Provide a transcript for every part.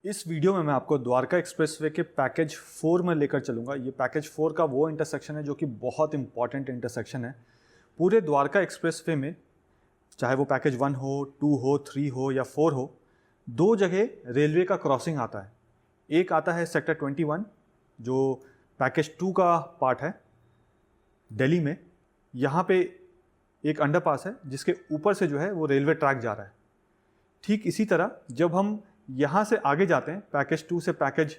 इस वीडियो में मैं आपको द्वारका एक्सप्रेसवे के पैकेज 4 में लेकर चलूँगा। ये पैकेज 4 का वो इंटरसेक्शन है जो कि बहुत इंपॉर्टेंट इंटरसेक्शन है। पूरे द्वारका एक्सप्रेसवे में चाहे वो पैकेज 1 हो, 2 हो, 3 हो या 4 हो, दो जगह रेलवे का क्रॉसिंग आता है। एक आता है सेक्टर 21 जो पैकेज 2 का पार्ट है दिल्ली में। यहाँ पे एक अंडरपास है जिसके ऊपर से जो है वो रेलवे ट्रैक जा रहा है। ठीक इसी तरह जब हम यहाँ से आगे जाते हैं, पैकेज 2 से पैकेज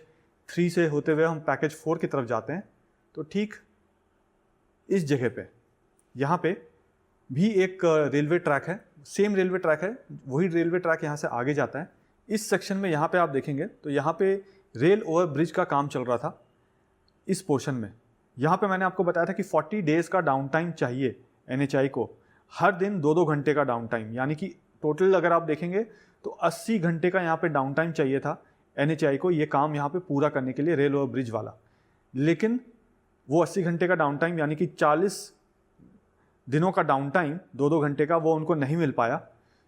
3 से होते हुए हम पैकेज 4 की तरफ जाते हैं, तो ठीक इस जगह पे यहाँ पे भी एक रेलवे ट्रैक है, सेम रेलवे ट्रैक है, वही रेलवे ट्रैक यहाँ से आगे जाता है। इस सेक्शन में यहाँ पे आप देखेंगे तो यहाँ पे रेल ओवर ब्रिज का काम चल रहा था। इस पोर्शन में यहाँ पे मैंने आपको बताया था कि 40 डेज़ का डाउन टाइम चाहिए NHAI को, हर दिन 2-2 घंटे का डाउन टाइम, यानी कि टोटल अगर आप देखेंगे तो 80 घंटे का यहाँ पे डाउन टाइम चाहिए था NHAI को ये काम यहाँ पे पूरा करने के लिए, रेल ओवर ब्रिज वाला। लेकिन वो 80 घंटे का डाउन टाइम यानी कि 40 दिनों का डाउन टाइम 2-2 घंटे का वो उनको नहीं मिल पाया।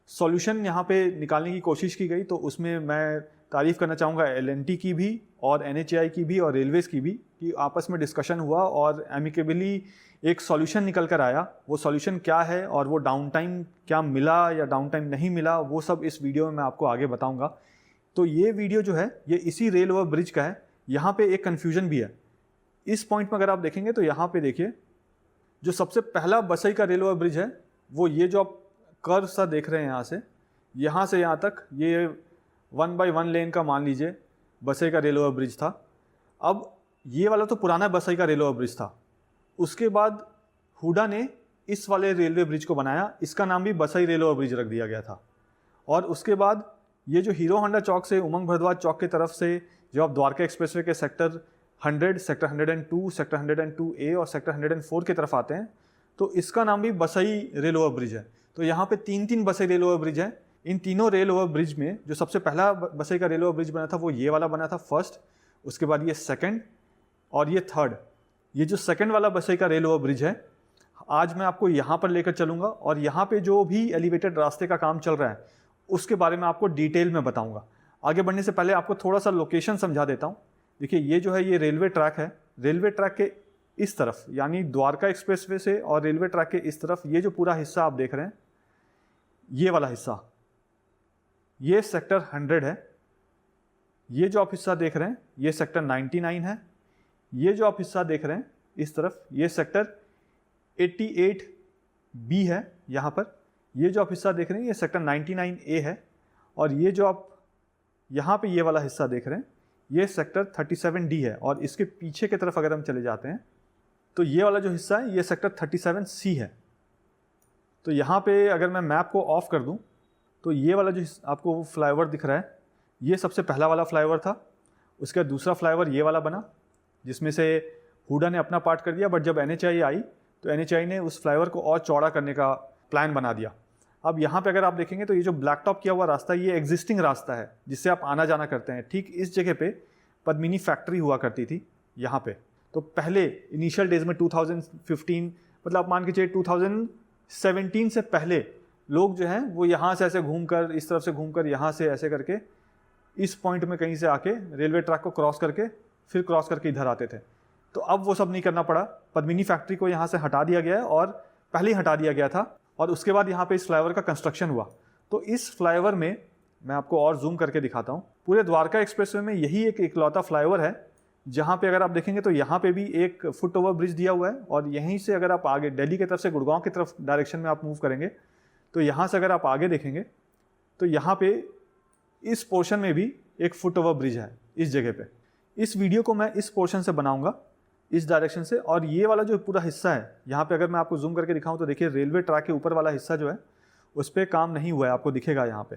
सॉल्यूशन यहाँ पे निकालने की कोशिश की गई, तो उसमें मैं तारीफ़ करना चाहूँगा L&T की भी और NHAI की भी और रेलवेज़ की भी, कि आपस में डिस्कशन हुआ और एमिकेबली एक सॉल्यूशन निकल कर आया। वो सॉल्यूशन क्या है और वो डाउन टाइम क्या मिला या डाउन टाइम नहीं मिला, वो सब इस वीडियो में मैं आपको आगे बताऊँगा। तो ये वीडियो जो है ये इसी रेल ओवर ब्रिज का है। यहाँ पे एक कन्फ्यूजन भी है इस पॉइंट में। अगर आप देखेंगे तो यहाँ पे देखिए जो सबसे पहला बसई का रेल ओवर ब्रिज है वो ये जो आप कर्व सा देख रहे हैं यहाँ से यहाँ तक, ये 1 बाई 1 लेन का मान लीजिए बसई का रेल ओवर ब्रिज था। अब ये वाला तो पुराना बसई का रेल ओवर ब्रिज था। उसके बाद हुडा ने इस वाले रेलवे ब्रिज को बनाया, इसका नाम भी बसई रेल ओवर ब्रिज रख दिया गया था। और उसके बाद ये जो हीरो होंडा चौक से उमंग भरद्वाज चौक की तरफ से जो आप द्वारका एक्सप्रेसवे के सेक्टर 100, सेक्टर 102, सेक्टर 102A और सेक्टर 104 की तरफ आते हैं, तो इसका नाम भी बसई रेल ओवर ब्रिज है। तो यहाँ पे 3-3 बसई रेल ओवर ब्रिज है। इन तीनों रेल ओवर ब्रिज में जो सबसे पहला बसई का रेल ओवर ब्रिज बना था वो ये वाला बना था फर्स्ट, उसके बाद ये सेकंड और ये थर्ड। ये जो सेकंड वाला बसई का रेल ओवर ब्रिज है आज मैं आपको यहाँ पर लेकर चलूँगा और यहाँ पे जो भी एलिवेटेड रास्ते का काम चल रहा है उसके बारे में आपको डिटेल में बताऊँगा। आगे बढ़ने से पहले आपको थोड़ा सा लोकेशन समझा देता हूँ। देखिए ये जो है ये रेलवे ट्रैक है। रेलवे ट्रैक के इस तरफ यानी द्वारका एक्सप्रेसवे से और रेलवे ट्रैक के इस तरफ ये जो पूरा हिस्सा आप देख रहे हैं, ये वाला हिस्सा, ये सेक्टर 100 है। ये जो आप हिस्सा देख रहे हैं ये सेक्टर 99 है। ये जो आप हिस्सा देख रहे हैं इस तरफ ये सेक्टर 88B है यहाँ पर। ये जो आप हिस्सा देख रहे हैं ये सेक्टर 99A है। और ये जो आप यहाँ पे ये वाला हिस्सा देख रहे हैं ये सेक्टर 37D है। और इसके पीछे की तरफ अगर हम चले जाते हैं तो ये वाला जो हिस्सा है ये सेक्टर 37C है। तो यहाँ पे अगर मैं मैप को ऑफ कर दूँ तो ये वाला जो आपको फ्लाईओवर दिख रहा है ये सबसे पहला वाला फ्लाईओवर था। उसका दूसरा फ्लाईओवर ये वाला बना जिसमें से हुडा ने अपना पार्ट कर दिया, बट जब NHAI आई तो NHAI ने उस फ्लाईओवर को और चौड़ा करने का प्लान बना दिया। अब यहाँ पे अगर आप देखेंगे तो ये जो ब्लैक टॉप किया हुआ रास्ता ये एग्जिस्टिंग रास्ता है जिससे आप आना जाना करते हैं। ठीक इस जगह पे पद्मिनी फैक्ट्री हुआ करती थी यहाँ पे। तो पहले इनिशियल डेज में 2015 मतलब आप मान के चलिए 2017 से पहले लोग जो हैं वो यहाँ से ऐसे घूमकर, इस तरफ से घूमकर, यहाँ से ऐसे करके इस पॉइंट में कहीं से आके रेलवे ट्रैक को क्रॉस करके फिर क्रॉस करके इधर आते थे। तो अब वो सब नहीं करना पड़ा। पद्मिनी फैक्ट्री को यहाँ से हटा दिया गया है और पहले ही हटा दिया गया था। और उसके बाद यहाँ पे इस फ्लाईओवर का कंस्ट्रक्शन हुआ। तो इस फ्लाईओवर में मैं आपको और जूम करके दिखाता हूँ। पूरे द्वारका एक्सप्रेसवे में यही एक इकलौता फ्लाईओवर है जहाँ पे अगर आप देखेंगे तो यहाँ पे भी एक फुट ओवर ब्रिज दिया हुआ है। और यहीं से अगर आप आगे दिल्ली की तरफ से गुड़गांव की तरफ डायरेक्शन में आप मूव करेंगे तो यहाँ से अगर आप आगे देखेंगे तो यहाँ पे इस पोर्शन में भी एक फुट ओवर ब्रिज है इस जगह पे। इस वीडियो को मैं इस पोर्शन से बनाऊंगा, इस डायरेक्शन से। और ये वाला जो पूरा हिस्सा है यहाँ पे अगर मैं आपको जूम करके दिखाऊं तो देखिए रेलवे ट्रैक के ऊपर वाला हिस्सा जो है उस पर काम नहीं हुआ है, आपको दिखेगा यहाँ पे,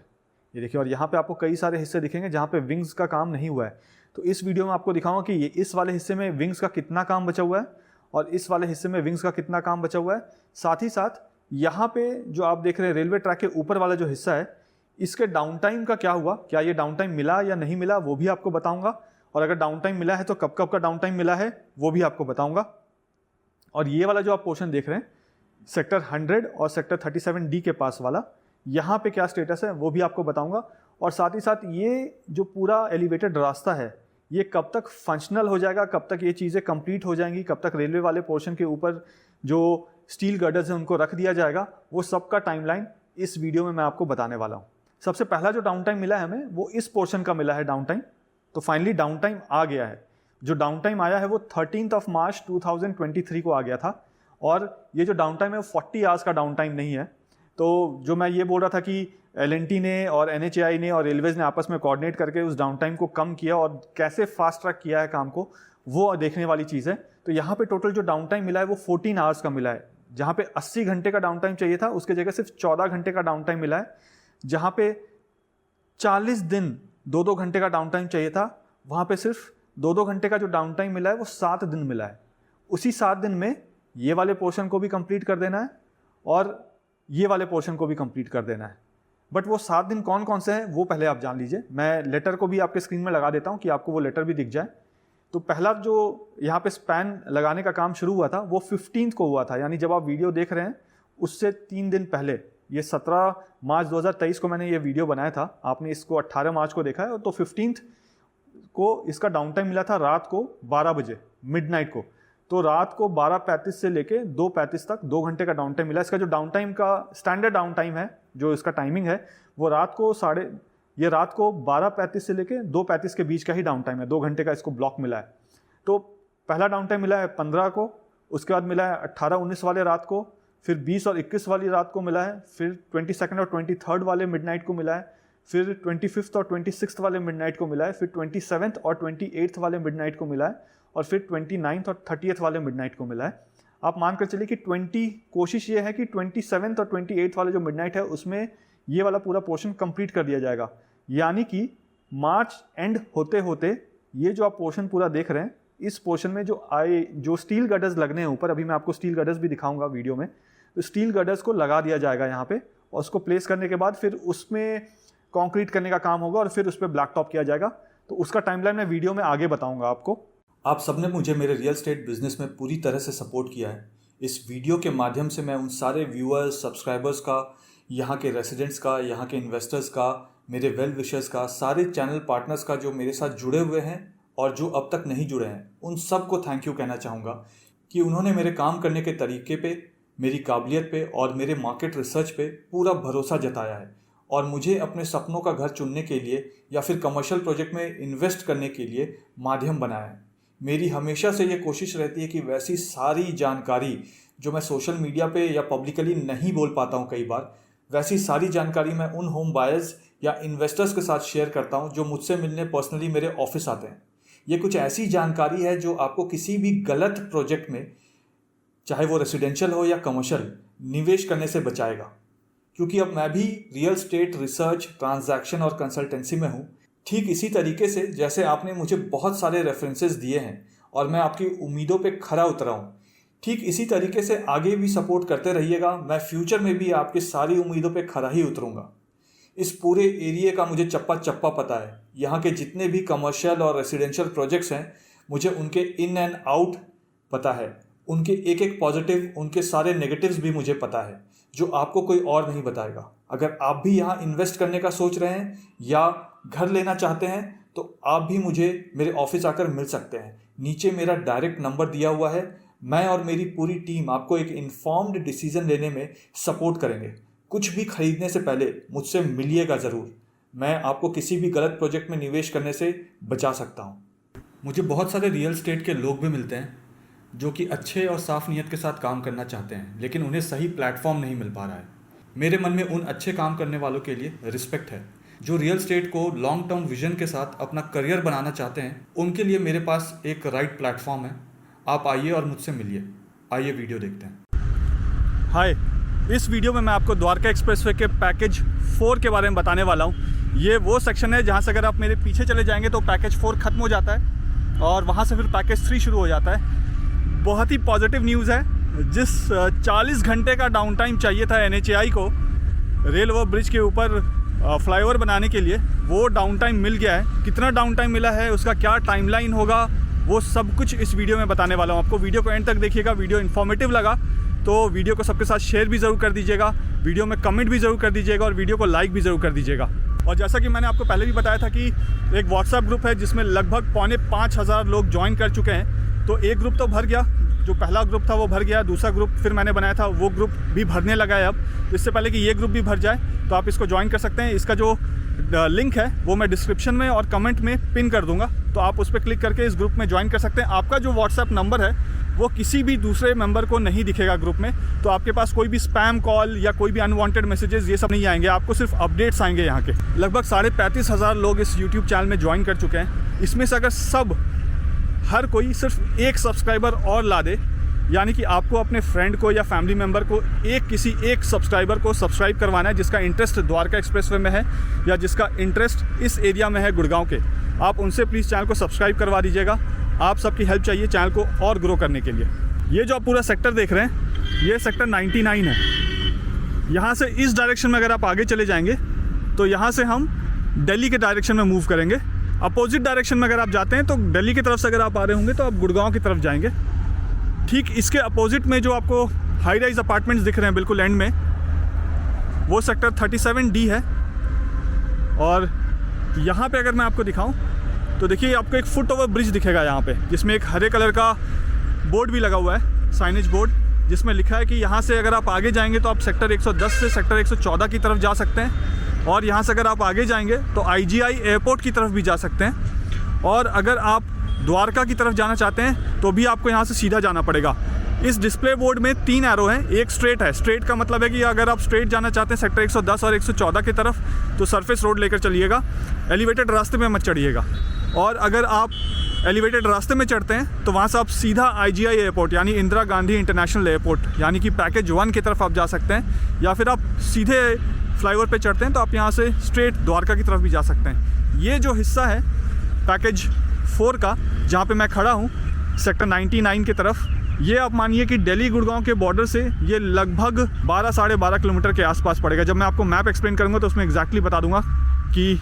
ये देखिए। और यहाँ पे आपको कई सारे हिस्से दिखेंगे जहाँ पे विंग्स का काम नहीं हुआ है। तो इस वीडियो में आपको दिखाऊंगा कि ये इस वाले हिस्से में विंग्स का कितना काम बचा हुआ है और इस वाले हिस्से में विंग्स का कितना काम बचा हुआ है। साथ ही साथ यहाँ पे जो आप देख रहे हैं रेलवे ट्रैक के ऊपर वाला जो हिस्सा है इसके डाउन टाइम का क्या हुआ, क्या ये डाउन टाइम मिला या नहीं मिला वो भी आपको बताऊंगा। और अगर डाउन टाइम मिला है तो कब कब का डाउन टाइम मिला है वो भी आपको बताऊंगा। और ये वाला जो आप पोर्शन देख रहे हैं सेक्टर 100 और सेक्टर 37D के पास वाला, यहाँ पे क्या स्टेटस है वो भी आपको बताऊंगा। और साथ ही साथ ये जो पूरा एलिवेटेड रास्ता है ये कब तक फंक्शनल हो जाएगा, कब तक ये चीज़ें कंप्लीट हो जाएंगी, कब तक रेलवे वाले पोर्शन के ऊपर जो स्टील गर्डर्स हैं उनको रख दिया जाएगा, वो सब का टाइमलाइन इस वीडियो में मैं आपको बताने वाला हूँ। सबसे पहला जो डाउन टाइम मिला है हमें वो इस पोर्शन का मिला है डाउन टाइम। तो फाइनली डाउन टाइम आ गया है। जो डाउन टाइम आया है वो 13 मार्च 2023 को आ गया था और ये जो डाउन टाइम है वो 40 आवर्स का डाउन टाइम नहीं है। तो जो मैं ये बोल रहा था कि LNT ने और NHAI ने और रेलवेज ने आपस में कोऑर्डिनेट करके उस डाउन टाइम को कम किया और कैसे फास्ट ट्रैक किया है काम को, वो देखने वाली चीज़ है। तो यहाँ पे टोटल जो डाउन टाइम मिला है वो 14 आवर्स का मिला है। जहाँ पे 80 घंटे का डाउन टाइम चाहिए था उसके जगह सिर्फ 14 घंटे का डाउन टाइम मिला है। जहाँ पे 40 दिन 2-2 घंटे का डाउन टाइम चाहिए था वहाँ पे सिर्फ 2-2 घंटे का जो डाउन टाइम मिला है वो 7 दिन मिला है। उसी 7 दिन में ये वाले पोर्शन को भी कंप्लीट कर देना है और ये वाले पोर्शन को भी कंप्लीट कर देना है। बट वो 7 दिन कौन कौन से हैं वो पहले आप जान लीजिए। मैं लेटर को भी आपके स्क्रीन में लगा देता हूँ कि आपको वो लेटर भी दिख जाए। तो पहला जो यहाँ पे स्पैन लगाने का काम शुरू हुआ था वो 15 को हुआ था, यानी जब आप वीडियो देख रहे हैं उससे 3 दिन पहले। ये 17 मार्च 2023 को मैंने ये वीडियो बनाया था, आपने इसको 18 मार्च को देखा है। तो 15 को इसका डाउन टाइम मिला था रात को 12 बजे मिडनाइट को। तो रात को 12:35 से लेके 2:35 तक 2 घंटे का डाउन टाइम मिला। इसका जो डाउन टाइम का स्टैंडर्ड डाउन टाइम है, जो इसका टाइमिंग है, वो रात को 12:35 से लेके 2:35 के बीच का ही डाउन टाइम है। 2 घंटे का इसको ब्लॉक मिला है। तो पहला डाउन टाइम मिला है 15 को, उसके बाद मिला है 18-19 वाले रात को, फिर 20 और 21 वाली रात को मिला है, फिर 22 और 23 वाले मिडनाइट को मिला है, फिर 25 और 26 वाले मिडनाइट को मिला है, फिर 27 और 28 वाले मिडनाइट को मिला है, और फिर 29 और 30 वाले मिडनाइट को मिला है। आप मान कर चलिए कि कोशिश ये है कि 27 और 28 वाले जो मिडनाइट है उसमें ये वाला पूरा पोर्शन कंप्लीट कर दिया जाएगा। यानी कि मार्च एंड होते होते ये जो आप पोर्शन पूरा देख रहे हैं, इस पोर्शन में जो स्टील गर्डर्स लगने हैं ऊपर, अभी मैं आपको स्टील गर्डर्स भी दिखाऊंगा वीडियो में, तो स्टील गर्डर्स को लगा दिया जाएगा यहाँ पे, और उसको प्लेस करने के बाद फिर उसमें कंक्रीट करने का काम होगा और फिर उस पर ब्लैक टॉप किया जाएगा। तो उसका टाइमलाइन मैं वीडियो में आगे बताऊंगा आपको। आप सबने मुझे मेरे रियल एस्टेट बिजनेस में पूरी तरह से सपोर्ट किया है। इस वीडियो के माध्यम से मैं उन सारे व्यूअर्स, सब्सक्राइबर्स का, यहाँ के रेसिडेंट्स का, यहाँ के इन्वेस्टर्स का, मेरे वेल विशर्स का, सारे चैनल पार्टनर्स का जो मेरे साथ जुड़े हुए हैं और जो अब तक नहीं जुड़े हैं, उन सबको थैंक यू कहना चाहूँगा कि उन्होंने मेरे काम करने के तरीके पे, मेरी काबिलियत पे और मेरे मार्केट रिसर्च पे पूरा भरोसा जताया है और मुझे अपने सपनों का घर चुनने के लिए या फिर कमर्शियल प्रोजेक्ट में इन्वेस्ट करने के लिए माध्यम बनाया है। मेरी हमेशा से ये कोशिश रहती है कि वैसी सारी जानकारी जो मैं सोशल मीडिया पे या पब्लिकली नहीं बोल पाता हूँ कई बार, वैसी सारी जानकारी मैं उन होम बायर्स या इन्वेस्टर्स के साथ शेयर करता हूँ जो मुझसे मिलने पर्सनली मेरे ऑफिस आते हैं। ये कुछ ऐसी जानकारी है जो आपको किसी भी गलत प्रोजेक्ट में, चाहे वो रेसिडेंशियल हो या कमर्शियल, निवेश करने से बचाएगा। क्योंकि अब मैं भी रियल एस्टेट रिसर्च, ट्रांजैक्शन और कंसल्टेंसी में हूँ। ठीक इसी तरीके से जैसे आपने मुझे बहुत सारे रेफरेंसेस दिए हैं और मैं आपकी उम्मीदों पे खरा उतरा हूँ, ठीक इसी तरीके से आगे भी सपोर्ट करते रहिएगा। मैं फ्यूचर में भी आपकी सारी उम्मीदों पे खरा ही उतरूँगा। इस पूरे एरिया का मुझे चप्पा चप्पा पता है। यहाँ के जितने भी कमर्शियल और रेसिडेंशियल प्रोजेक्ट्स हैं, मुझे उनके इन एंड आउट पता है। उनके एक एक पॉजिटिव, उनके सारे नेगेटिव्स भी मुझे पता है, जो आपको कोई और नहीं बताएगा। अगर आप भी यहाँ इन्वेस्ट करने का सोच रहे हैं या घर लेना चाहते हैं तो आप भी मुझे मेरे ऑफिस आकर मिल सकते हैं। नीचे मेरा डायरेक्ट नंबर दिया हुआ है। मैं और मेरी पूरी टीम आपको एक इन्फॉर्म्ड डिसीजन लेने में सपोर्ट करेंगे। कुछ भी खरीदने से पहले मुझसे मिलिएगा ज़रूर। मैं आपको किसी भी गलत प्रोजेक्ट में निवेश करने से बचा सकता हूँ। मुझे बहुत सारे रियल एस्टेट के लोग भी मिलते हैं जो कि अच्छे और साफ नीयत के साथ काम करना चाहते हैं, लेकिन उन्हें सही प्लेटफॉर्म नहीं मिल पा रहा है। मेरे मन में उन अच्छे काम करने वालों के लिए रिस्पेक्ट है जो रियल एस्टेट को लॉन्ग टर्म विजन के साथ अपना करियर बनाना चाहते हैं। उनके लिए मेरे पास एक राइट प्लेटफॉर्म है। आप आइए और मुझसे मिलिए। आइए वीडियो देखते हैं। हाय, इस वीडियो में मैं आपको द्वारका एक्सप्रेसवे के पैकेज 4 के बारे में बताने वाला हूँ। ये वो सेक्शन है जहाँ से अगर आप मेरे पीछे चले जाएंगे तो पैकेज 4 ख़त्म हो जाता है और वहाँ से फिर पैकेज 3 शुरू हो जाता है। बहुत ही पॉजिटिव न्यूज़ है। जिस 40 घंटे का डाउन टाइम चाहिए था NHAI को रेल ओवर ब्रिज के ऊपर फ्लाईओवर बनाने के लिए, वो डाउन टाइम मिल गया है। कितना डाउन टाइम मिला है, उसका क्या टाइमलाइन होगा, वो सब कुछ इस वीडियो में बताने वाला हूँ आपको। वीडियो को एंड तक देखिएगा। वीडियो इन्फॉर्मेटिव लगा तो वीडियो को सबके साथ शेयर भी ज़रूर कर दीजिएगा, वीडियो में कमेंट भी ज़रूर कर दीजिएगा और वीडियो को लाइक भी ज़रूर कर दीजिएगा। और जैसा कि मैंने आपको पहले भी बताया था कि एक व्हाट्सएप ग्रुप है जिसमें लगभग 5,500 लोग ज्वाइन कर चुके हैं। तो एक ग्रुप तो भर गया, जो पहला ग्रुप था वो भर गया, दूसरा ग्रुप फिर मैंने बनाया था वो ग्रुप भी भरने लगा है। अब इससे पहले कि ये ग्रुप भी भर जाए तो आप इसको ज्वाइन कर सकते हैं। इसका जो लिंक है वो मैं डिस्क्रिप्शन में और कमेंट में पिन कर दूंगा, तो आप उस पर क्लिक करके इस ग्रुप में ज्वाइन कर सकते हैं। आपका जो व्हाट्सएप नंबर है वो किसी भी दूसरे मेंबर को नहीं दिखेगा ग्रुप में, तो आपके पास कोई भी स्पैम कॉल या कोई भी अनवांटेड मैसेजेस ये सब नहीं आएंगे, आपको सिर्फ अपडेट्स आएंगे यहाँ के। लगभग 35,500 लोग इस यूट्यूब चैनल में ज्वाइन कर चुके हैं। इसमें से अगर हर कोई सिर्फ एक सब्सक्राइबर और ला दे, यानी कि आपको अपने फ्रेंड को या फैमिली मेम्बर को किसी एक सब्सक्राइबर को सब्सक्राइब करवाना है जिसका इंटरेस्ट द्वारका एक्सप्रेसवे में है या जिसका इंटरेस्ट इस एरिया में है गुड़गांव के, आप उनसे प्लीज़ चैनल को सब्सक्राइब करवा दीजिएगा। आप सबकी हेल्प चाहिए चैनल को और ग्रो करने के लिए। ये जो आप पूरा सेक्टर देख रहे हैं ये सेक्टर 99 है। यहाँ से इस डायरेक्शन में अगर आप आगे चले जाएंगे तो यहाँ से हम दिल्ली के डायरेक्शन में मूव करेंगे। अपोजिट डायरेक्शन में अगर आप जाते हैं तो दिल्ली की तरफ से अगर आप आ रहे होंगे तो आप गुड़गांव की तरफ जाएंगे। ठीक इसके अपोजिट में जो आपको हाई राइज अपार्टमेंट्स दिख रहे हैं बिल्कुल एंड में, वो सेक्टर 37D है। और यहाँ पे अगर मैं आपको दिखाऊं तो देखिए आपको एक फुट ओवर ब्रिज दिखेगा यहाँ पे, जिसमें एक हरे कलर का बोर्ड भी लगा हुआ है, साइनेज बोर्ड, जिसमें लिखा है कि यहाँ से अगर आप आगे जाएंगे तो आप सेक्टर 110 से सेक्टर 114 की तरफ जा सकते हैं। और यहाँ से अगर आप आगे जाएंगे तो IGI एयरपोर्ट की तरफ भी जा सकते हैं। और अगर आप द्वारका की तरफ जाना चाहते हैं तो भी आपको यहाँ से सीधा जाना पड़ेगा। इस डिस्प्ले बोर्ड में 3 एरो हैं, एक स्ट्रेट है। स्ट्रेट का मतलब है कि अगर आप स्ट्रेट जाना चाहते हैं सेक्टर 110 और 114 की तरफ तो सरफेस रोड लेकर चलिएगा, एलिवेटेड रास्ते में मत चढ़िएगा। और अगर आप एलिवेटेड रास्ते में चढ़ते हैं तो वहाँ से आप सीधा IGI एयरपोर्ट यानी इंदिरा गांधी इंटरनेशनल एयरपोर्ट यानी कि पैकेज 1 की तरफ आप जा सकते हैं, या फिर आप सीधे फ्लाईओवर पे चढ़ते हैं तो आप यहाँ से स्ट्रेट द्वारका की तरफ भी जा सकते हैं। ये जो हिस्सा है पैकेज 4 का जहाँ पे मैं खड़ा हूँ सेक्टर 99 की तरफ, ये आप मानिए कि दिल्ली गुड़गांव के बॉर्डर से ये लगभग 12-12.5 किलोमीटर के आसपास पड़ेगा। जब मैं आपको मैप एक्सप्लेन करूँगा तो उसमें एग्जैक्टली बता दूंगा कि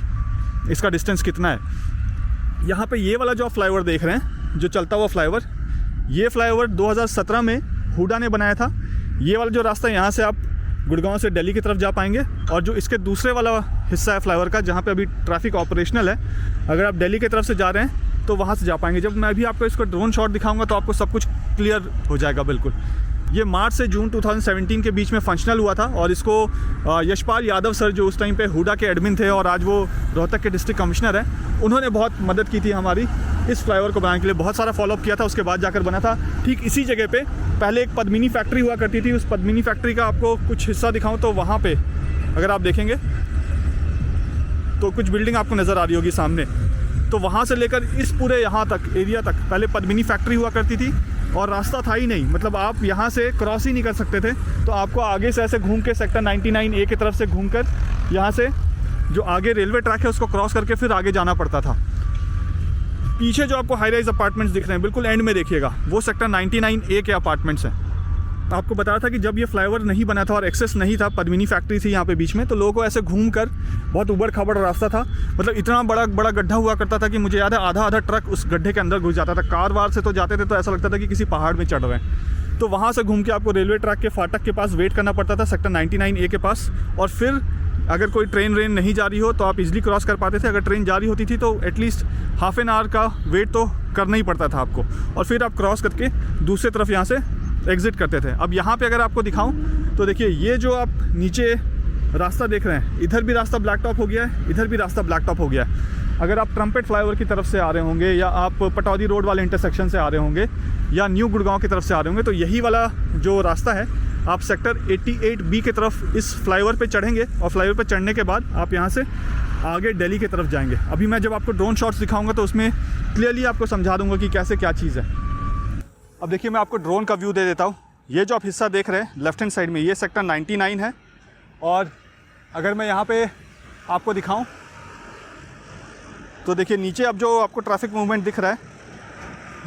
इसका डिस्टेंस कितना है। यहाँ पे ये वाला जो आप फ्लाईओवर देख रहे हैं, जो चलता हुआ फ्लाईओवर, ये फ्लाईओवर 2017 में हुडा ने बनाया था। ये वाला जो रास्ता यहाँ से आप गुड़गांव से दिल्ली की तरफ जा पाएंगे, और जो इसके दूसरे वाला हिस्सा है फ्लाईओवर का जहाँ पे अभी ट्रैफिक ऑपरेशनल है, अगर आप दिल्ली की तरफ से जा रहे हैं तो वहाँ से जा पाएंगे। जब मैं भी आपको इसको ड्रोन शॉट दिखाऊंगा तो आपको सब कुछ क्लियर हो जाएगा बिल्कुल। ये मार्च से जून 2017 के बीच में फंक्शनल हुआ था, और इसको यशपाल यादव सर जो उस टाइम पे हुडा के एडमिन थे और आज वो रोहतक के डिस्ट्रिक्ट कमिश्नर हैं, उन्होंने बहुत मदद की थी हमारी इस फ्लाईओवर को बनाने के लिए। बहुत सारा फॉलोअप किया था, उसके बाद जाकर बना था। ठीक इसी जगह पे पहले एक पद्मिनी फैक्ट्री हुआ करती थी। उस पद्मिनी फैक्ट्री का आपको कुछ हिस्सा दिखाऊँ तो वहाँ पर अगर आप देखेंगे तो कुछ बिल्डिंग आपको नज़र आ रही होगी सामने। तो वहाँ से लेकर इस पूरे यहाँ तक एरिया तक पहले पद्मिनी फैक्ट्री हुआ करती थी, और रास्ता था ही नहीं, मतलब आप यहाँ से क्रॉस ही नहीं कर सकते थे। तो आपको आगे से ऐसे घूम के सेक्टर 99A की तरफ से घूमकर यहाँ से जो आगे रेलवे ट्रैक है उसको क्रॉस करके फिर आगे जाना पड़ता था। पीछे जो आपको हाई राइज अपार्टमेंट्स दिख रहे हैं बिल्कुल एंड में देखिएगा, वो सेक्टर 99A के अपार्टमेंट्स हैं। आपको बता रहा था कि जब ये फ्लाईओवर नहीं बना था और एक्सेस नहीं था, पद्मिनी फैक्ट्री थी यहाँ पे बीच में, तो लोगों को ऐसे घूम कर बहुत उबड़ खाबड़ रास्ता था। मतलब इतना बड़ा गड्ढा हुआ करता था कि मुझे याद है आधा ट्रक उस गड्ढे के अंदर घुस जाता था। कार वार से तो जाते थे तो ऐसा लगता था कि किसी पहाड़ में चढ़ रहे हैं। तो वहाँ से घूम के आपको रेलवे ट्रैक के फाटक के पास वेट करना पड़ता था सेक्टर 99A के पास, और फिर अगर कोई ट्रेन नहीं जा रही हो तो आप इजीली क्रॉस कर पाते थे। अगर ट्रेन जा रही होती थी तो एटलीस्ट हाफ एन आवर का वेट तो करना ही पड़ता था आपको, और फिर आप क्रॉस करके दूसरी तरफ यहाँ से एग्ज़िट करते थे। अब यहाँ पे अगर आपको दिखाऊं तो देखिए ये जो आप नीचे रास्ता देख रहे हैं, इधर भी रास्ता ब्लैक टॉप हो गया है, इधर भी रास्ता ब्लैक टॉप हो गया है। अगर आप ट्रम्पेट फ्लाईओवर की तरफ से आ रहे होंगे, या आप पटौदी रोड वाले इंटरसेक्शन से आ रहे होंगे, या न्यू गुड़गांव की तरफ से आ रहे होंगे, तो यही वाला जो रास्ता है आप सेक्टर 88B की तरफ इस फ्लाईओवर पे चढ़ेंगे, और फ्लाईओवर पे चढ़ने के बाद आप यहाँ से आगे दिल्ली की तरफ जाएंगे। अभी मैं जब आपको ड्रोन शॉट्स दिखाऊंगा तो उसमें क्लियरली आपको समझा दूंगा कि कैसे क्या चीज़ है। अब देखिए मैं आपको ड्रोन का व्यू दे देता हूँ। ये जो आप हिस्सा देख रहे हैं लेफ्ट हैंड साइड में, ये सेक्टर 99 है। और अगर मैं यहाँ पे आपको दिखाऊं तो देखिए नीचे अब जो आपको ट्रैफिक मूवमेंट दिख रहा है,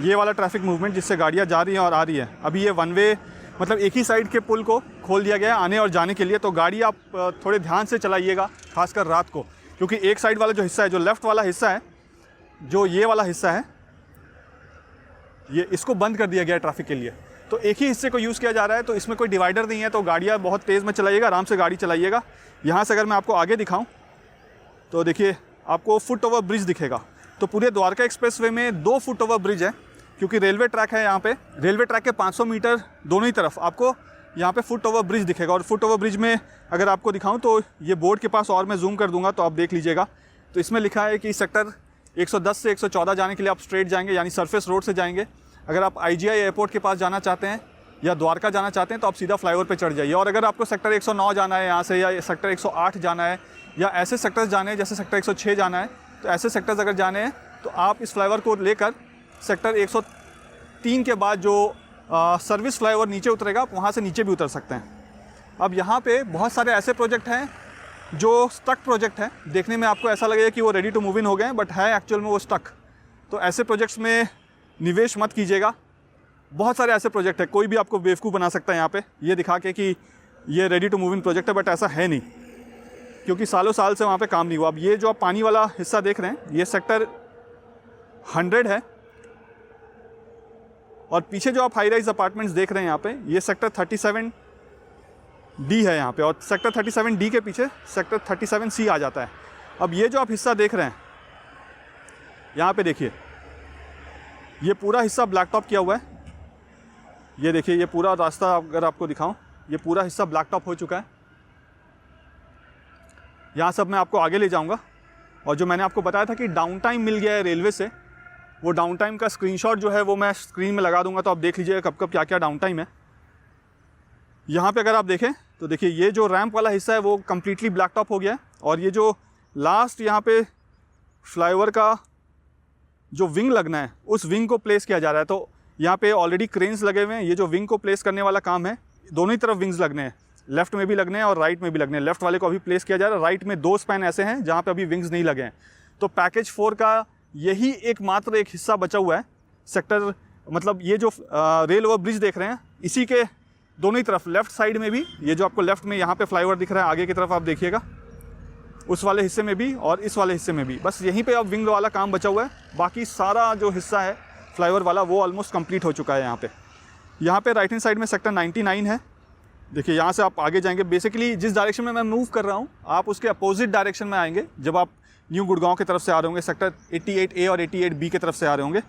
ये वाला ट्रैफिक मूवमेंट जिससे गाड़ियाँ जा रही हैं और आ रही हैं। अभी ये 1 वे मतलब एक ही साइड के पुल को खोल दिया गया है आने और जाने के लिए, तो गाड़ी आप थोड़े ध्यान से चलाइएगा, खासकर रात को, क्योंकि एक साइड वाला जो हिस्सा है, जो लेफ़्ट वाला हिस्सा है, जो ये वाला हिस्सा है, ये इसको बंद कर दिया गया है ट्रैफिक के लिए। तो एक ही हिस्से को यूज़ किया जा रहा है, तो इसमें कोई डिवाइडर नहीं है, तो गाड़ियाँ बहुत तेज़ में चलाइएगा, आराम से गाड़ी चलाइएगा। यहाँ से अगर मैं आपको आगे दिखाऊं तो देखिए आपको फुट ओवर ब्रिज दिखेगा। तो पूरे द्वारका एक्सप्रेसवे में 2 फुट ओवर ब्रिज है, क्योंकि रेलवे ट्रैक है यहाँ पे। रेलवे ट्रैक के 500 मीटर दोनों ही तरफ आपको यहाँ पे फुट ओवर ब्रिज दिखेगा। और फुट ओवर ब्रिज में अगर आपको दिखाऊं तो ये बोर्ड के पास और मैं जूम कर दूंगा तो आप देख लीजिएगा। तो इसमें लिखा है कि सेक्टर 110 से 114 जाने के लिए आप स्ट्रेट जाएंगे, यानी सरफेस रोड से जाएंगे। अगर आप IGI एयरपोर्ट के पास जाना चाहते हैं या द्वारका जाना चाहते हैं तो आप सीधा फ्लाईओवर पे चढ़ जाइए। और अगर आपको सेक्टर 109 जाना है यहाँ से, या सेक्टर 108 जाना है, या ऐसे सेक्टर्स जाने हैं जैसे सेक्टर 106 जाना है, तो ऐसे सेक्टर्स अगर जाने हैं तो आप इस फ्लाईओवर को लेकर सेक्टर 103 के बाद जो सर्विस फ्लाईओवर नीचे उतरेगा, आप वहाँ से नीचे भी उतर सकते हैं। अब यहाँ पे बहुत सारे ऐसे प्रोजेक्ट हैं जो स्टक प्रोजेक्ट हैं। देखने में आपको ऐसा लगेगा कि वो रेडी टू मूव इन हो गए हैं, बट है एक्चुअल में वो स्टक। तो ऐसे प्रोजेक्ट्स में निवेश मत कीजिएगा। बहुत सारे ऐसे प्रोजेक्ट हैं, कोई भी आपको बेवकूफ़ बना सकता है यहाँ पे ये दिखा के कि ये ready to move in project है, बट ऐसा है नहीं, क्योंकि सालों साल से वहाँ पे काम नहीं हुआ। अब ये जो आप पानी वाला हिस्सा देख रहे हैं, ये सेक्टर 100 है। और पीछे जो आप हाई राइज अपार्टमेंट्स देख रहे हैं यहाँ पे, ये सेक्टर 37D है यहाँ पे। और सेक्टर 37D के पीछे सेक्टर 37C आ जाता है। अब ये जो आप हिस्सा देख रहे हैं यहाँ पे, देखिए ये पूरा हिस्सा ब्लैक टॉप किया हुआ है। ये देखिए ये पूरा रास्ता अगर आपको दिखाऊं, ये पूरा हिस्सा ब्लैक टॉप हो चुका है। यहाँ सब मैं आपको आगे ले जाऊँगा। और जो मैंने आपको बताया था कि डाउन टाइम मिल गया है रेलवे से, वो डाउन टाइम का स्क्रीनशॉट जो है वो मैं स्क्रीन में लगा दूंगा, तो आप देख लीजिएगा कब कब क्या क्या डाउन टाइम है। यहाँ पे अगर आप देखें तो देखिए ये जो रैंप वाला हिस्सा है वो कम्प्लीटली ब्लैक टॉप हो गया है। और ये जो लास्ट यहाँ पे फ्लाईओवर का जो विंग लगना है, उस विंग को प्लेस किया जा रहा है। तो यहाँ पे ऑलरेडी क्रेन्स लगे हुए हैं। ये जो विंग को प्लेस करने वाला काम है, दोनों ही तरफ विंग्स लगने हैं, लेफ्ट में भी लगने हैं और राइट में भी लगने हैं। लेफ्ट वाले को अभी प्लेस किया जा रहा है, राइट में 2 स्पैन ऐसे हैं जहाँ पे अभी विंग्स नहीं लगे हैं। तो पैकेज 4 का यही एकमात्र एक हिस्सा बचा हुआ है सेक्टर, मतलब ये जो रेल ओवर ब्रिज देख रहे हैं, इसी के दोनों ही तरफ लेफ्ट साइड में भी, ये जो आपको लेफ्ट में यहाँ पे फ्लाईओवर दिख रहा है, आगे की तरफ आप देखिएगा, उस वाले हिस्से में भी और इस वाले हिस्से में भी, बस यहीं पे अब विंग वाला काम बचा हुआ है। बाकी सारा जो हिस्सा है फ्लाईओवर वाला वो ऑलमोस्ट कंप्लीट हो चुका है। यहाँ पे राइट हैंड साइड में सेक्टर 99 है। देखिए यहाँ से आप आगे जाएंगे, बेसिकली जिस डायरेक्शन में मैं मूव कर रहा हूँ आप उसके अपोजिट डायरेक्शन में आएंगे जब आप न्यू गुड़गांव की तरफ से आ रहे होंगे, सेक्टर 88A और 88B की तरफ से आ रहे होंगे।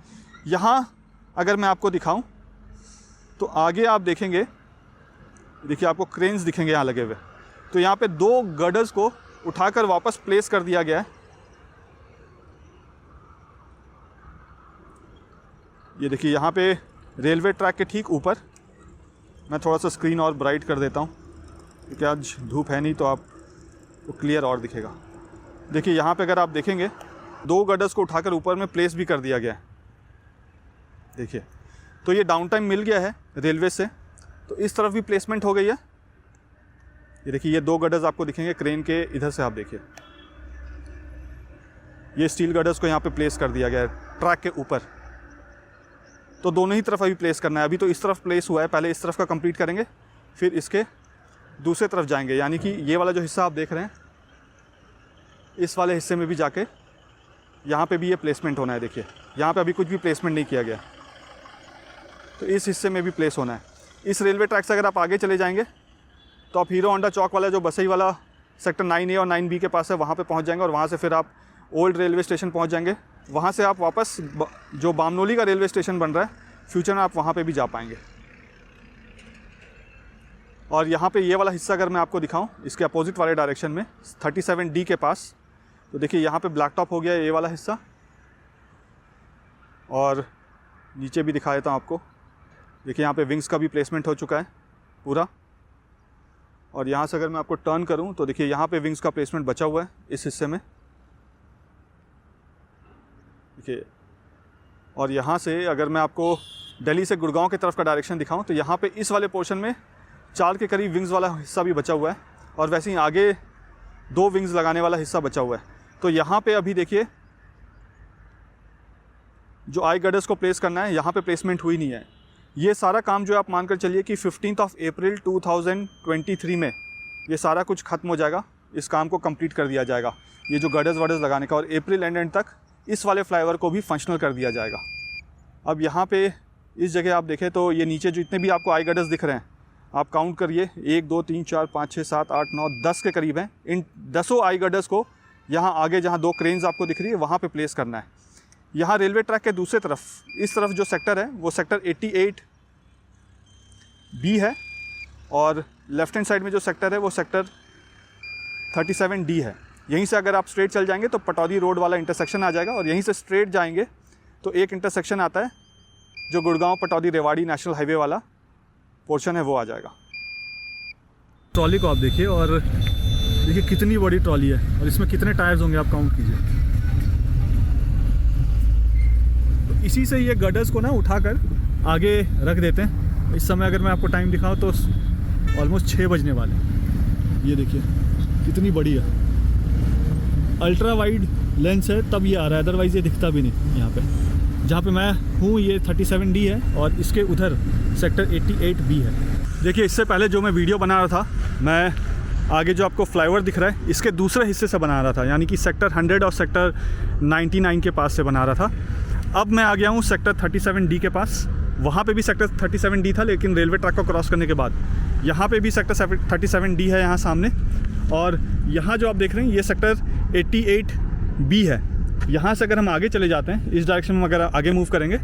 यहाँ अगर मैं आपको दिखाऊं तो आगे आप देखेंगे, देखिए आपको क्रेन्स दिखेंगे यहाँ लगे हुए। तो यहाँ पे 2 गर्डर्स को उठाकर वापस प्लेस कर दिया गया है। ये देखिए यहाँ पे रेलवे ट्रैक के ठीक ऊपर, मैं थोड़ा सा स्क्रीन और ब्राइट कर देता हूँ क्योंकि आज धूप है नहीं तो आपको क्लियर और दिखेगा। देखिए यहाँ पे अगर आप देखेंगे 2 गर्डर्स को उठाकर ऊपर में प्लेस भी कर दिया गया है। देखिए तो ये डाउन टाइम मिल गया है रेलवे से, तो इस तरफ भी प्लेसमेंट हो गई है। ये देखिए ये 2 गर्डर्स आपको दिखेंगे क्रेन के इधर से, आप देखिए ये स्टील गर्डर्स को यहाँ पे प्लेस कर दिया गया है ट्रैक के ऊपर। तो दोनों ही तरफ अभी प्लेस करना है। अभी तो इस तरफ प्लेस हुआ है, पहले इस तरफ का कंप्लीट करेंगे, फिर इसके दूसरे तरफ जाएंगे। यानी कि ये वाला जो हिस्सा आप देख रहे हैं, इस वाले हिस्से में भी जाके यहाँ पे भी ये प्लेसमेंट होना है। देखिए यहाँ पे अभी कुछ भी प्लेसमेंट नहीं किया गया, तो इस हिस्से में भी प्लेस होना है। इस रेलवे ट्रैक से अगर आप आगे चले जाएंगे तो आप हीरो होंडा चौक वाला जो बसई वाला सेक्टर 9A और 9B के पास है, वहाँ पे पहुँच जाएंगे। और वहाँ से फिर आप ओल्ड रेलवे स्टेशन पहुँच जाएंगे। वहाँ से आप वापस जो बामनोली का रेलवे स्टेशन बन रहा है फ्यूचर में, आप वहाँ पे भी जा पाएंगे। और यहाँ पे ये वाला हिस्सा अगर मैं आपको दिखाऊं, इसके अपोजिट वाले डायरेक्शन में 37D के पास, तो देखिए यहाँ पे ब्लैक टॉप हो गया है ये वाला हिस्सा। और नीचे भी दिखा देता हूँ आपको, देखिए यहाँ पे विंग्स का भी प्लेसमेंट हो चुका है पूरा। और यहाँ से अगर मैं आपको टर्न करूँ तो देखिए यहाँ पे विंग्स का प्लेसमेंट बचा हुआ है इस हिस्से में, देखिए। और यहाँ से अगर मैं आपको दिल्ली से गुड़गांव की तरफ का डायरेक्शन दिखाऊं तो यहाँ पे इस वाले पोर्शन में 4 के करीब विंग्स वाला हिस्सा भी बचा हुआ है। और वैसे ही आगे 2 विंग्स लगाने वाला हिस्सा बचा हुआ है। तो यहाँ पे अभी देखिए जो आई गर्डर्स को प्लेस करना है, यहाँ पे प्लेसमेंट हुई नहीं है। ये सारा काम जो आप मानकर चलिए कि 15 अप्रैल 2023 में ये सारा कुछ ख़त्म हो जाएगा, इस काम को कंप्लीट कर दिया जाएगा, ये जो गर्डर्स वर्डर्स लगाने का। और अप्रैल एंड तक इस वाले फ्लाईओवर को भी फंक्शनल कर दिया जाएगा। अब यहाँ पे इस जगह आप देखें तो ये नीचे जितने भी आपको आई गर्डर्स दिख रहे हैं, आप काउंट करिए, 1 2 3 4 5 6 7 8 9 10 के करीब हैं। इन 10 आई गर्डर्स को यहाँ आगे जहाँ 2 क्रेन्स आपको दिख रही है वहाँ पे प्लेस करना है। यहाँ रेलवे ट्रैक के दूसरे तरफ, इस तरफ जो सेक्टर है वो सेक्टर 88B है, और लेफ्ट हैंड साइड में जो सेक्टर है वो सेक्टर 37D है। यहीं से अगर आप स्ट्रेट चल जाएंगे तो पटौदी रोड वाला इंटरसेक्शन आ जाएगा, और यहीं से स्ट्रेट जाएंगे तो एक इंटरसेक्शन आता है जो गुड़गांव पटौदी रेवाड़ी नेशनल हाईवे वाला पोर्शन है वो आ जाएगा। ट्रॉली को आप देखिए, और देखिए कितनी बड़ी ट्रॉली है, और इसमें कितने टायर्स होंगे आप काउंट कीजिए। तो इसी से ये गर्डर्स को ना उठाकर आगे रख देते हैं। इस समय अगर मैं आपको टाइम दिखाऊं तो ऑलमोस्ट 6 बजने वाले हैं। ये देखिए कितनी बड़ी है, अल्ट्रा वाइड लेंस है तब ये आ रहा है, अदरवाइज़ ये दिखता भी नहीं। यहाँ पे जहाँ पे मैं हूँ ये 37D है, और इसके उधर सेक्टर 88B है। देखिए इससे पहले जो मैं वीडियो बना रहा था, मैं आगे जो आपको फ्लाईओवर दिख रहा है इसके दूसरे हिस्से से बना रहा था, यानी कि सेक्टर 100 और सेक्टर 99 के पास से बना रहा था। अब मैं आ गया हूँ सेक्टर 37D के पास। वहाँ पे भी सेक्टर 37D था, लेकिन रेलवे ट्रैक को क्रॉस करने के बाद यहाँ पे भी सेक्टर 37D है यहाँ सामने, और यहाँ जो आप देख रहे हैं ये सेक्टर 88B है। यहाँ से अगर हम आगे चले जाते हैं, इस डायरेक्शन में अगर आगे मूव करेंगे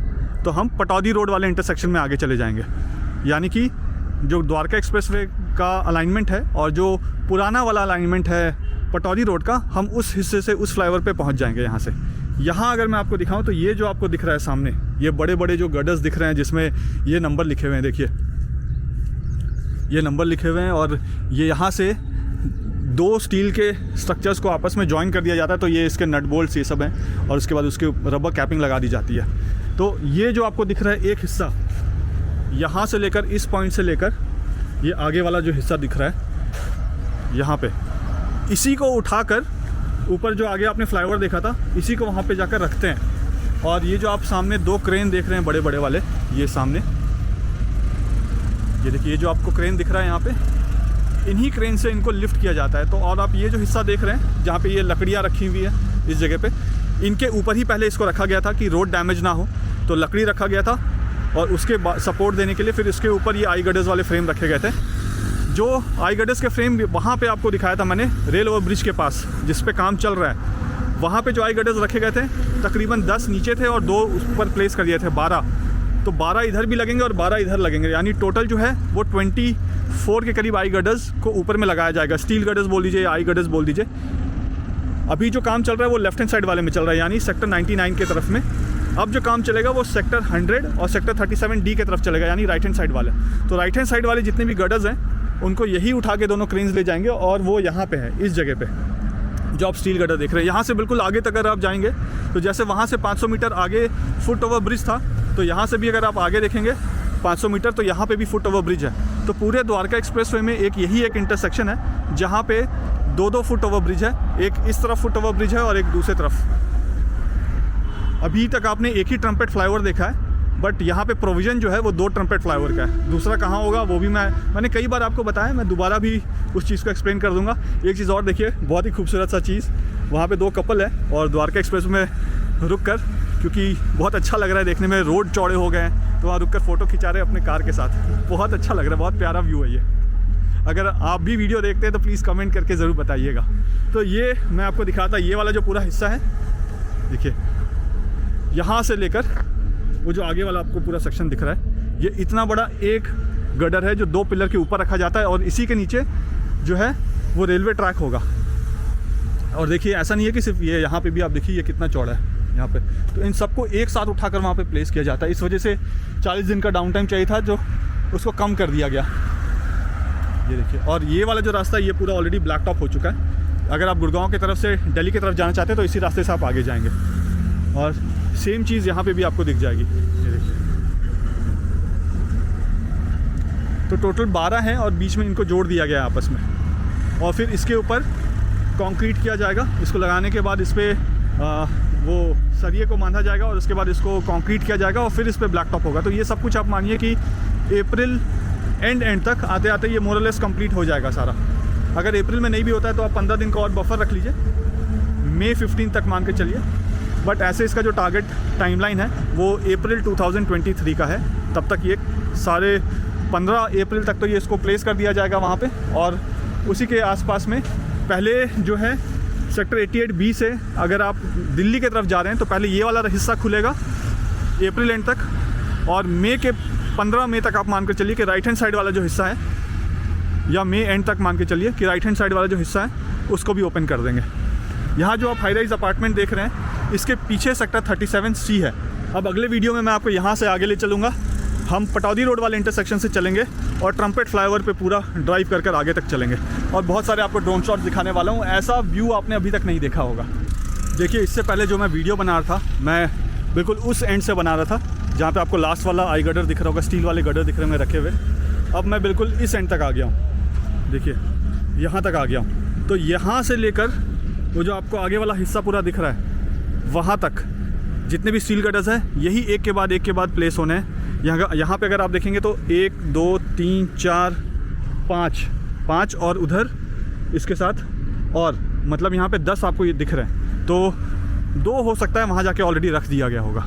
तो हम पटौदी रोड वाले इंटरसेक्शन में आगे चले जाएंगे, यानी कि जो द्वारका एक्सप्रेसवे का अलाइनमेंट है और जो पुराना वाला अलाइनमेंट है पटौदी रोड का, हम उस हिस्से से उस फ्लाईओवर पे पहुंच जाएंगे। यहाँ से यहाँ अगर मैं आपको दिखाऊं तो ये जो आपको दिख रहा है सामने, ये बड़े बड़े जो गर्डर्स दिख रहे हैं जिसमें ये नंबर लिखे हुए हैं, देखिए ये नंबर लिखे हुए हैं, और ये यहाँ से 2 स्टील के स्ट्रक्चर्स को आपस में जॉइन कर दिया जाता है। तो ये इसके नट बोल्ट्स ये सब हैं, और उसके बाद उसके रबर कैपिंग लगा दी जाती है। तो ये जो आपको दिख रहा है एक हिस्सा, यहाँ से लेकर इस पॉइंट से लेकर ये आगे वाला जो हिस्सा दिख रहा है यहाँ पे, इसी को उठाकर ऊपर जो आगे आपने फ्लाईओवर देखा था इसी को वहाँ पे जाकर रखते हैं। और ये जो आप सामने 2 क्रेन देख रहे हैं बड़े बड़े वाले, ये सामने ये देखिए, ये जो आपको क्रेन दिख रहा है यहाँ पे, इन्हीं क्रेन से इनको लिफ्ट किया जाता है। तो और आप ये जो हिस्सा देख रहे हैं जहाँ पे ये लकड़ियाँ रखी हुई है इस जगह पे, इनके ऊपर ही पहले इसको रखा गया था कि रोड डैमेज ना हो, तो लकड़ी रखा गया था, और उसके सपोर्ट देने के लिए फिर इसके ऊपर ये आई गर्डर्स वाले फ्रेम रखे गए थे। जो आई गर्डर्स के फ्रेम वहाँ पे आपको दिखाया था मैंने रेल ओवर ब्रिज के पास जिस पे काम चल रहा है, वहाँ पे जो आई गर्डर्स रखे गए थे तकरीबन 10 नीचे थे और 2 ऊपर प्लेस कर दिए थे, 12। तो 12 इधर भी लगेंगे और 12 इधर लगेंगे, यानी टोटल जो है वो 24 के करीब आई गर्डर्स को ऊपर में लगाया जाएगा। स्टील गर्डर्स बोल दीजिए या आई गर्डर्स बोल दीजिए। अभी जो काम चल रहा है वो लेफ्ट हैंड साइड वाले में चल रहा है, यानी सेक्टर 99 के तरफ में। अब जो काम चलेगा वो सेक्टर 100 और सेक्टर 37D के तरफ चलेगा, यानी राइट हैंड साइड वाले। तो राइट हैंड साइड वाले जितने भी गर्डर्स हैं उनको यही उठा के दोनों क्रेन्स ले जाएंगे, और वो यहाँ पे है इस जगह पे जो आप स्टील गर्डर देख रहे हैं। यहाँ से बिल्कुल आगे तक अगर आप जाएंगे तो जैसे वहाँ से 500 मीटर आगे फुट ओवर ब्रिज था, तो यहाँ से भी अगर आप आगे देखेंगे 500 मीटर तो यहाँ पे भी फुट ओवर ब्रिज है। तो पूरे द्वारका एक्सप्रेसवे में यही एक इंटरसेक्शन है जहाँ पे 2-2 फुट ओवर ब्रिज है, एक इस तरफ फुट ओवर ब्रिज है और एक दूसरे तरफ। अभी तक आपने एक ही ट्रम्पेट फ्लाईओवर देखा है, बट यहाँ पे प्रोविज़न जो है वो 2 ट्रम्पेट फ्लाईओवर का है। दूसरा कहाँ होगा वो भी मैंने कई बार आपको बताया, मैं दोबारा भी उस चीज़ को एक्सप्लेन कर दूंगा। एक चीज़ और देखिए, बहुत ही खूबसूरत सा चीज़, वहाँ पे 2 कपल है और द्वारका एक्सप्रेस में रुक कर, क्योंकि बहुत अच्छा लग रहा है देखने में, रोड चौड़े हो गए हैं तो वहाँ रुक कर फ़ोटो खिंचा रहे हैं अपने कार के साथ। बहुत अच्छा लग रहा है, बहुत प्यारा व्यू है ये। अगर आप भी वीडियो देखते हैं तो प्लीज़ कमेंट करके ज़रूर बताइएगा। तो ये मैं आपको दिखाता, ये वाला जो पूरा हिस्सा है देखिए, यहाँ से लेकर वो जो आगे वाला आपको पूरा सेक्शन दिख रहा है, ये इतना बड़ा एक गर्डर है जो 2 पिलर के ऊपर रखा जाता है, और इसी के नीचे जो है वो रेलवे ट्रैक होगा। और देखिए ऐसा नहीं है कि सिर्फ ये, यहाँ पे भी आप देखिए ये कितना चौड़ा है यहाँ पे। तो इन सबको एक साथ उठाकर वहाँ पे प्लेस किया जाता है। इस वजह से 40 दिन का डाउन टाइम चाहिए था, जो उसको कम कर दिया गया। ये देखिए, और ये वाला जो रास्ता है ये पूरा ऑलरेडी ब्लैक टॉप हो चुका है। अगर आप गुड़गांव की तरफ से दिल्ली की तरफ जाना चाहते हैं तो इसी रास्ते से आप आगे जाएंगे, और सेम चीज़ यहाँ पे भी आपको दिख जाएगी। ये देखिए, तो टोटल 12 हैं और बीच में इनको जोड़ दिया गया है आपस में, और फिर इसके ऊपर कंक्रीट किया जाएगा। इसको लगाने के बाद इस पर वो सरिये को बांधा जाएगा और उसके बाद इसको कंक्रीट किया जाएगा और फिर इस पर ब्लैक टॉप होगा। तो ये सब कुछ आप मानिए कि अप्रैल एंड तक आते आते ये मोरलेस कंप्लीट हो जाएगा सारा। अगर अप्रैल में नहीं भी होता है तो आप 15 दिन का और बफर रख लीजिए, मई 15 तक मान के चलिए। बट ऐसे इसका जो टारगेट टाइमलाइन है वो अप्रैल 2023 का है। तब तक ये सारे 15 अप्रैल तक तो ये इसको प्लेस कर दिया जाएगा वहाँ पे, और उसी के आसपास में पहले जो है सेक्टर 88B से अगर आप दिल्ली की तरफ जा रहे हैं तो पहले ये वाला हिस्सा खुलेगा अप्रैल एंड तक, और मई के 15 मई तक आप मान कर चलिए कि राइट हैंड साइड वाला जो हिस्सा है, या मई एंड तक मान के चलिए कि राइट हैंड साइड वाला जो हिस्सा है उसको भी ओपन कर देंगे। यहाँ जो आप हाई राइज अपार्टमेंट देख रहे हैं इसके पीछे सेक्टर 37C है। अब अगले वीडियो में मैं आपको यहाँ से आगे ले चलूँगा। हम पटौदी रोड वाले इंटरसेक्शन से चलेंगे और ट्रम्पेट फ्लाईओवर पे पूरा ड्राइव कर आगे तक चलेंगे, और बहुत सारे आपको ड्रोन शॉट दिखाने वाला हूँ। ऐसा व्यू आपने अभी तक नहीं देखा होगा। देखिए, इससे पहले जो मैं वीडियो बना रहा था, मैं बिल्कुल उस एंड से बना रहा था जहाँ पे आपको लास्ट वाला आई गडर दिख रहा होगा, स्टील वाले गडर दिख रहे होंगे रखे हुए। अब मैं बिल्कुल इस एंड तक आ गया हूँ, देखिए यहाँ तक आ गया हूँ। तो यहाँ से लेकर वो जो आपको आगे वाला हिस्सा पूरा दिख रहा है वहाँ तक जितने भी स्टील गडर्स हैं, यही एक के बाद प्लेस होने हैं। यहाँ पे अगर आप देखेंगे तो 1 2 3 4 5 और उधर इसके साथ, और मतलब यहाँ पे 10 आपको ये दिख रहे हैं। तो 2 हो सकता है वहाँ जाके ऑलरेडी रख दिया गया होगा।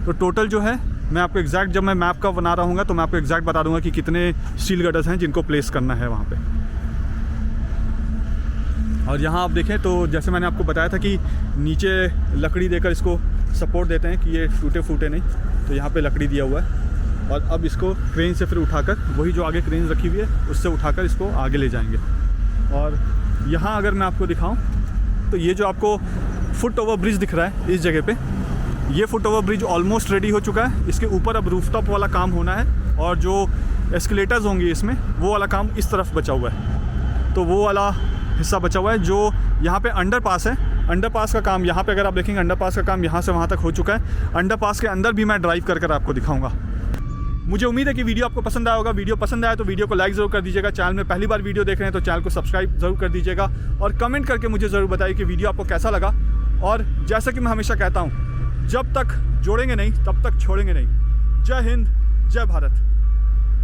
तो टोटल जो है मैं आपको एग्जैक्ट, जब मैं मैप का बना रहा हूँ तो मैं आपको एग्जैक्ट बता दूंगा कि कितने स्टील गडर्स हैं जिनको प्लेस करना है वहाँ पे। और यहाँ आप देखें तो जैसे मैंने आपको बताया था कि नीचे लकड़ी देकर इसको सपोर्ट देते हैं कि ये टूटे फूटे नहीं, तो यहाँ पे लकड़ी दिया हुआ है। और अब इसको क्रेन से फिर उठाकर, वही जो आगे क्रेन रखी हुई है उससे उठाकर इसको आगे ले जाएंगे। और यहाँ अगर मैं आपको दिखाऊं तो ये जो आपको फुट ओवर ब्रिज दिख रहा है इस जगह पे, ये foot over bridge almost ready हो चुका है। इसके ऊपर अब रूफटॉप वाला काम होना है, और जो एस्केलेटर्स होंगे इसमें वो वाला काम इस तरफ बचा हुआ है। तो वो वाला हिस्सा बचा हुआ है जो यहाँ पे अंडरपास है। अंडरपास का काम यहाँ पे अगर आप देखेंगे, अंडरपास का काम यहाँ से वहाँ तक हो चुका है। अंडरपास के अंदर भी मैं ड्राइव कर आपको दिखाऊंगा। मुझे उम्मीद है कि वीडियो आपको पसंद आया होगा। वीडियो पसंद आया तो वीडियो को लाइक ज़रूर कर दीजिएगा। चैनल में पहली बार वीडियो देख रहे हैं तो चैनल को सब्सक्राइब ज़रूर कर दीजिएगा, और कमेंट करके मुझे ज़रूर बताइए कि वीडियो आपको कैसा लगा। और जैसा कि मैं हमेशा कहता हूँ, जब तक जोड़ेंगे नहीं तब तक छोड़ेंगे नहीं। जय हिंद, जय भारत।